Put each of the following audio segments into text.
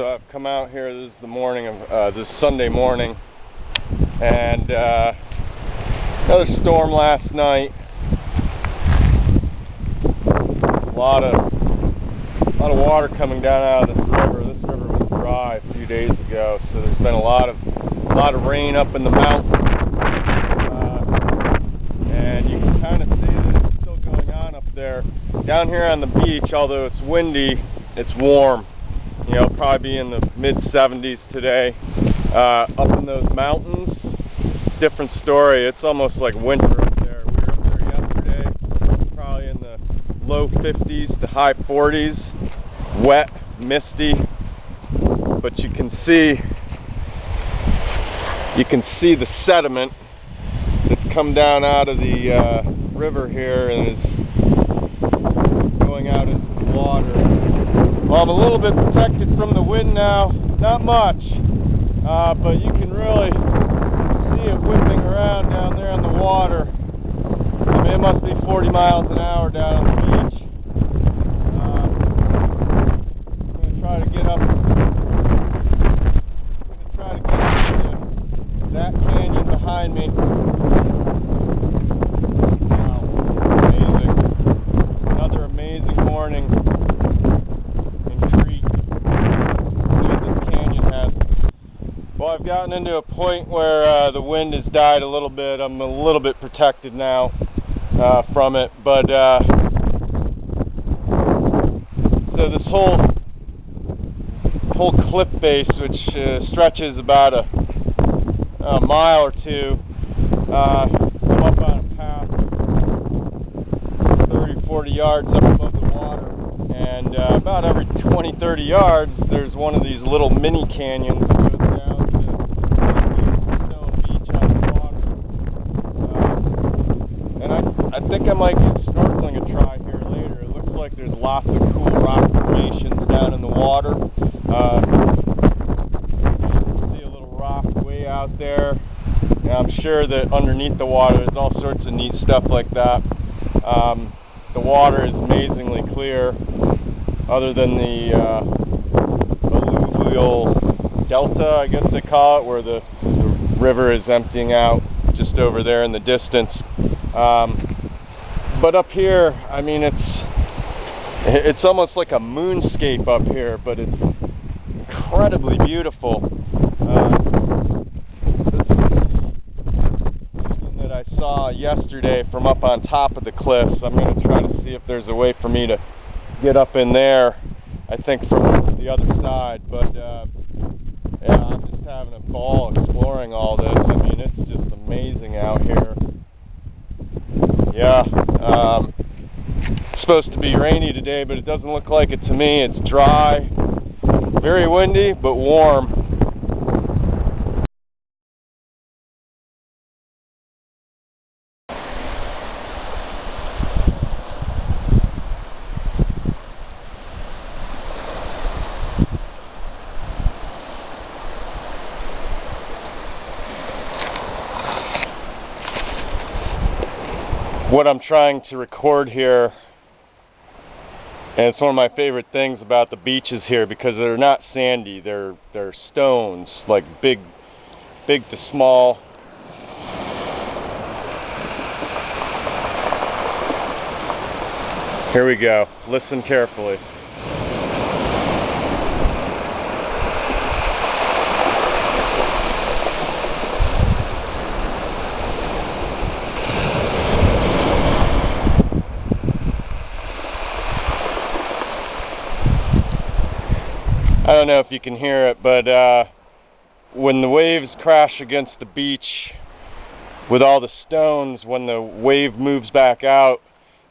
So I've come out here, this is the morning of, this Sunday morning, and another storm last night. A lot of water coming down out of this river. This river was dry a few days ago, so there's been a lot of rain up in the mountains. And you can kind of see that it's still going on up there. Down here on the beach, although it's windy, it's warm. You know, probably be in the mid-70s today. Up in those mountains, different story. It's almost like winter up there. We were up there yesterday, probably in the low 50s to high 40s. Wet, misty, but you can see the sediment that's come down out of the river here and is going out into the water. Well, I'm a little bit protected from the wind now, not much, but you can really see it whipping around down there on the water. I mean, it must be 40 miles an hour down on the beach. I'm going to try to get up to that canyon behind me. Wow, amazing. Another amazing morning. Well, I've gotten into a point where the wind has died a little bit. I'm a little bit protected now from it, but so this whole cliff face, which stretches about a mile or two, I'm up on a path 30-40 yards up above the water, and about every 20-30 yards there's one of these little mini canyons that goes down to stone beach on the water. And I think I might get snorkeling a try here later. It looks like there's lots of cool rock formations down in the water. See a little rock way out there. And I'm sure that underneath the water there's all sorts of neat stuff like that. The water is amazingly clear, other than the alluvial delta, I guess they call it, where the river is emptying out just over there in the distance. But up here, I mean, it's almost like a moonscape up here, but it's incredibly beautiful. This is that I saw yesterday from up on top of the cliffs. I'm going to try to see if there's a way for me to get up in there, I think from the other side, but yeah, I'm just having a ball exploring all this. I mean, it's just amazing out here. Yeah, it's supposed to be rainy today, but it doesn't look like it to me. It's dry, very windy, but warm. What I'm trying to record here, and it's one of my favorite things about the beaches here, because they're not sandy, they're stones, like big to small. Here we go. Listen carefully. I don't know if you can hear it, but when the waves crash against the beach with all the stones, when the wave moves back out,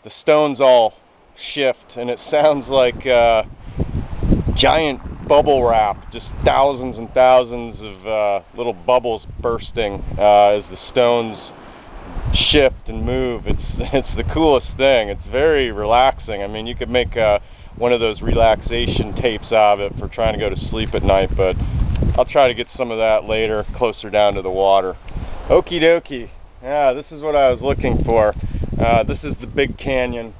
the stones all shift, and it sounds like giant bubble wrap, just thousands and thousands of little bubbles bursting as the stones shift and move. It's the coolest thing. It's very relaxing. I mean, you could make one of those relaxation tapes of it for trying to go to sleep at night, but I'll try to get some of that later, closer down to the water. Okie dokie. Yeah, this is what I was looking for. This is the big canyon.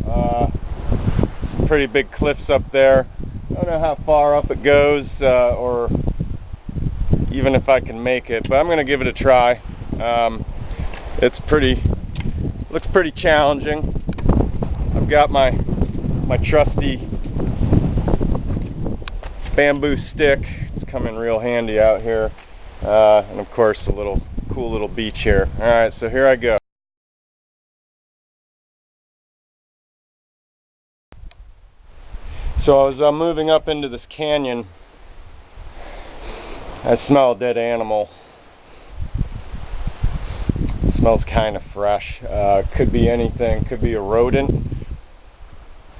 Some pretty big cliffs up there. don't know how far up it goes, or even if I can make it, but I'm going to give it a try. Looks pretty challenging. I've got my trusty bamboo stick. It's coming real handy out here, and of course a cool little beach here. All right, so here I go. So as I'm moving up into this canyon, I smell a dead animal. It smells kind of fresh. Could be anything. Could be a rodent.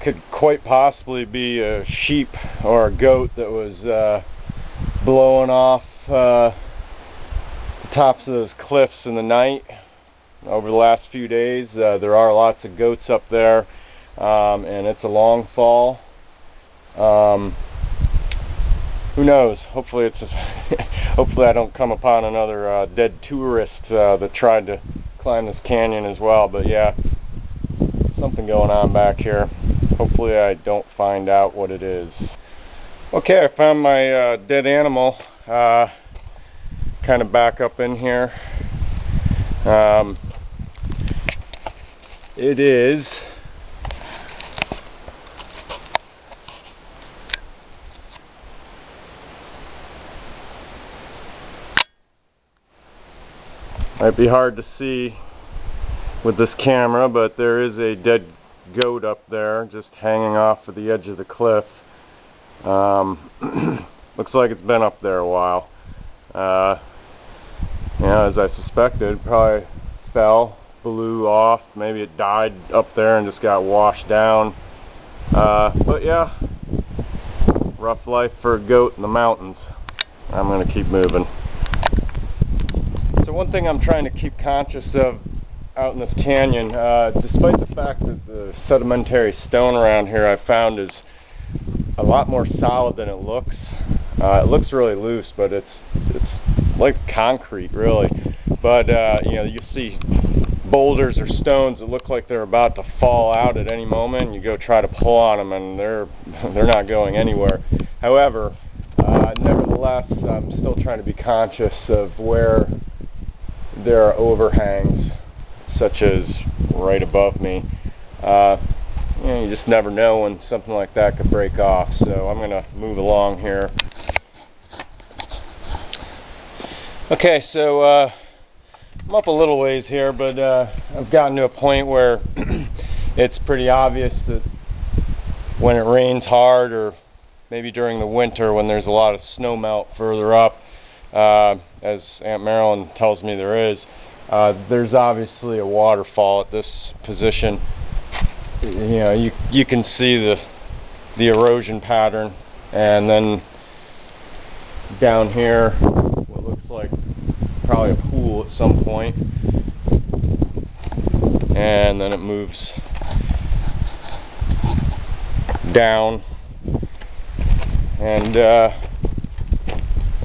Could quite possibly be a sheep or a goat that was blowing off the tops of those cliffs in the night over the last few days. There are lots of goats up there, and it's a long fall. Who knows? Hopefully hopefully I don't come upon another dead tourist that tried to climb this canyon as well. But yeah, something going on back here. Hopefully I don't find out what it is. Okay, I found my dead animal. Kind of back up in here. It is might be hard to see with this camera, but there is a dead goat up there just hanging off of the edge of the cliff. Looks like it's been up there a while. As I suspected, probably fell, blew off, maybe it died up there and just got washed down. But yeah, rough life for a goat in the mountains. I'm going to keep moving. So one thing I'm trying to keep conscious of out in this canyon, despite the fact that the sedimentary stone around here I found is a lot more solid than it looks. It looks really loose, but it's like concrete, really. But you see boulders or stones that look like they're about to fall out at any moment. You go try to pull on them, and they're not going anywhere. However, nevertheless, I'm still trying to be conscious of where there are overhangs, such as right above me. You just never know when something like that could break off. So I'm going to move along here. Okay, so I'm up a little ways here, but I've gotten to a point where it's pretty obvious that when it rains hard, or maybe during the winter when there's a lot of snow melt further up, as Aunt Marilyn tells me there is, there's obviously a waterfall at this position. You can see the erosion pattern, and then down here what looks like probably a pool at some point, and then it moves down and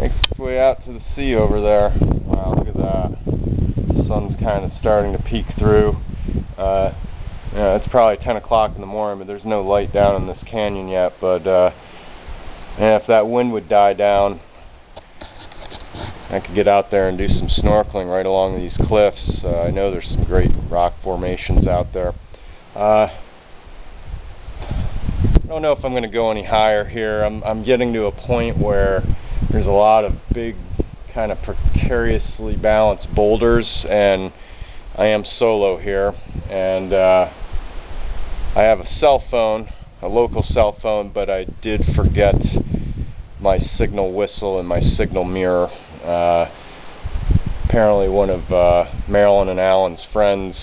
makes its way out to the sea over there. Wow, look at that. The sun's kind of starting to peek through. It's probably 10 o'clock in the morning, but there's no light down in this canyon yet. But if that wind would die down, I could get out there and do some snorkeling right along these cliffs. I know there's some great rock formations out there. I don't know if I'm going to go any higher here. I'm getting to a point where there's a lot of big, kind of precariously balanced boulders, and I am solo here, and I have a cell phone, a local cell phone, but I did forget my signal whistle and my signal mirror. Apparently one of Marilyn and Alan's friends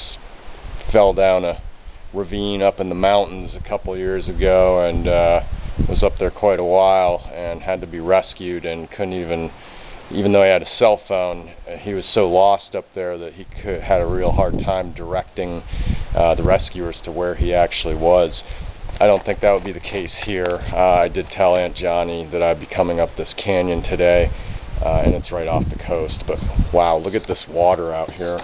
fell down a ravine up in the mountains a couple years ago, and was up there quite a while and had to be rescued, and couldn't even though he had a cell phone, he was so lost up there that he had a real hard time directing the rescuers to where he actually was. I don't think that would be the case here. I did tell Aunt Johnny that I'd be coming up this canyon today, and it's right off the coast. But wow, look at this water out here.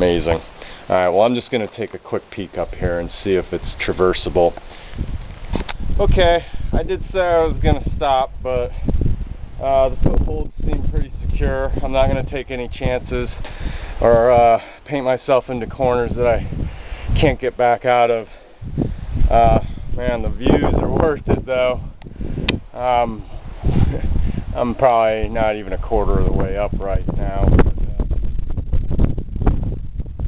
amazing. Alright, well, I'm just going to take a quick peek up here and see if it's traversable. Okay, I did say I was going to stop, but the footholds seem pretty secure. I'm not going to take any chances or paint myself into corners that I can't get back out of. Man, the views are worth it, though. I'm probably not even a quarter of the way up right now.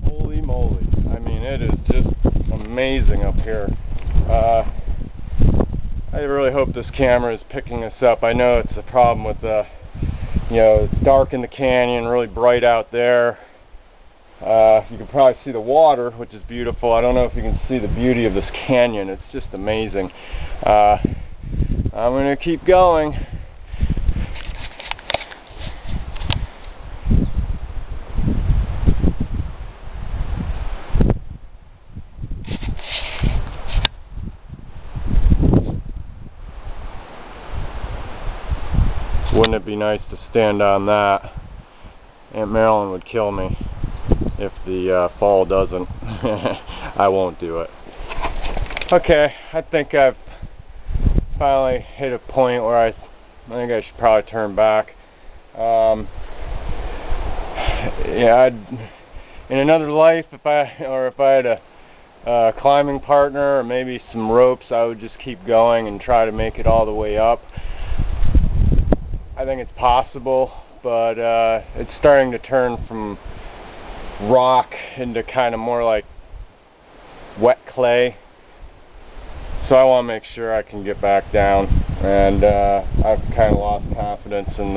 Holy moly. I mean, it is just amazing up here. I really hope this camera is picking this up. I know it's a problem with it's dark in the canyon, really bright out there. You can probably see the water, which is beautiful. I don't know if you can see the beauty of this canyon. It's just amazing. I'm going to keep going. Wouldn't it be nice to stand on that? Aunt Marilyn would kill me if the fall doesn't. I won't do it. Okay, I think I've finally hit a point where I think I should probably turn back. Yeah, in another life, if I had a climbing partner or maybe some ropes, I would just keep going and try to make it all the way up. I think it's possible, but it's starting to turn from rock into kind of more like wet clay. So I want to make sure I can get back down, and I've kind of lost confidence in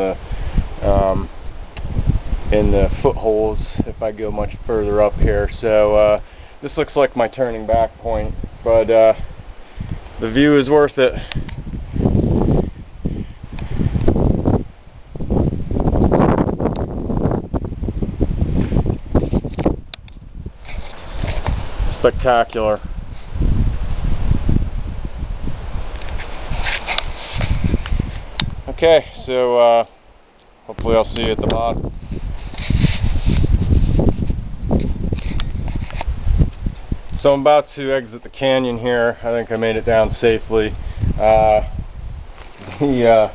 the footholds if I go much further up here. So this looks like my turning back point, but the view is worth it. Spectacular. Okay, so hopefully I'll see you at the bottom. So I'm about to exit the canyon here. I think I made it down safely. The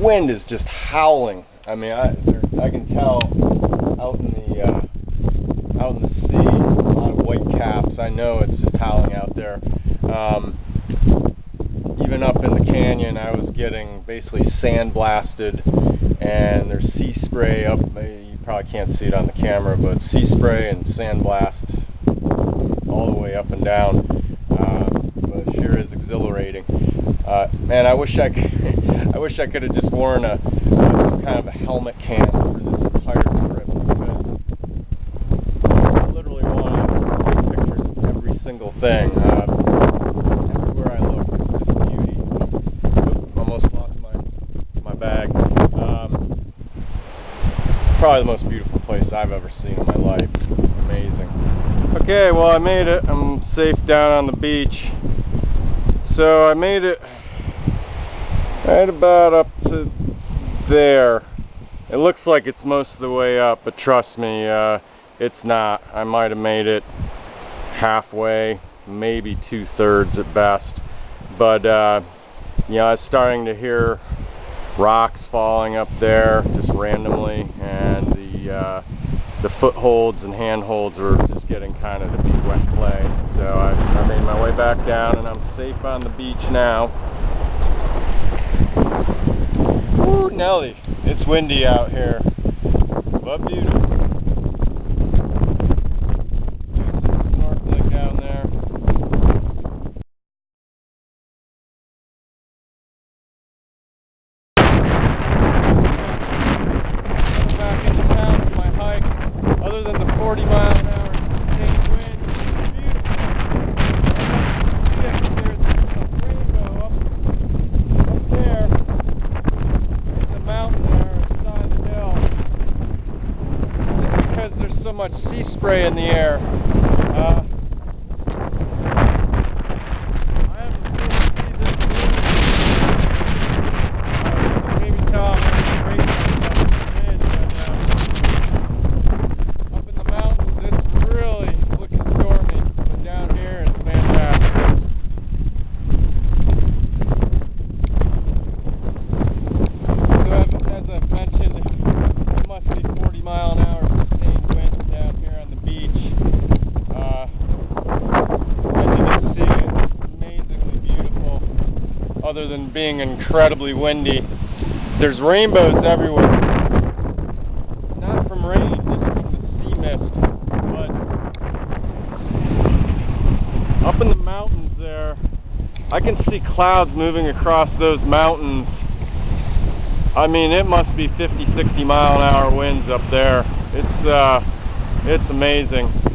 wind is just howling. I mean, I can tell out in the sea, a lot of white caps. I know it's just howling out there. Even up in the canyon, I was getting basically sandblasted, and there's sea spray up. You probably can't see it on the camera, but sea spray and sandblast all the way up and down. But it sure is exhilarating. Man, I wish I could have just worn a kind of a helmet cam for this entire trip, because I literally want to take pictures of every single thing. Everywhere I look, it's just beauty. Oops, almost lost my bag. Probably the most beautiful place I've ever seen in my life. Amazing. Okay, well, I made it. I'm safe down on the beach. So I made it right about up to there. It looks like it's most of the way up, but trust me, it's not. I might have made it halfway, maybe 2/3 at best. But I was starting to hear rocks falling up there just randomly, and the footholds and handholds were just getting kind of to be wet clay. So I made my way back down, and I'm safe on the beach now. Woo, Nelly, it's windy out here, but beautiful. Snorkeling down there. Coming back into town for my hike. Other than the 40-mile-an-hour sustained wind, it's beautiful. There's a rainbow up there. There's a mountain there on the side of the hill. other than being incredibly windy. There's rainbows everywhere. Not from rain, just from the sea mist. But up in the mountains there, I can see clouds moving across those mountains. I mean, it must be 50, 60 mile an hour winds up there. It's amazing.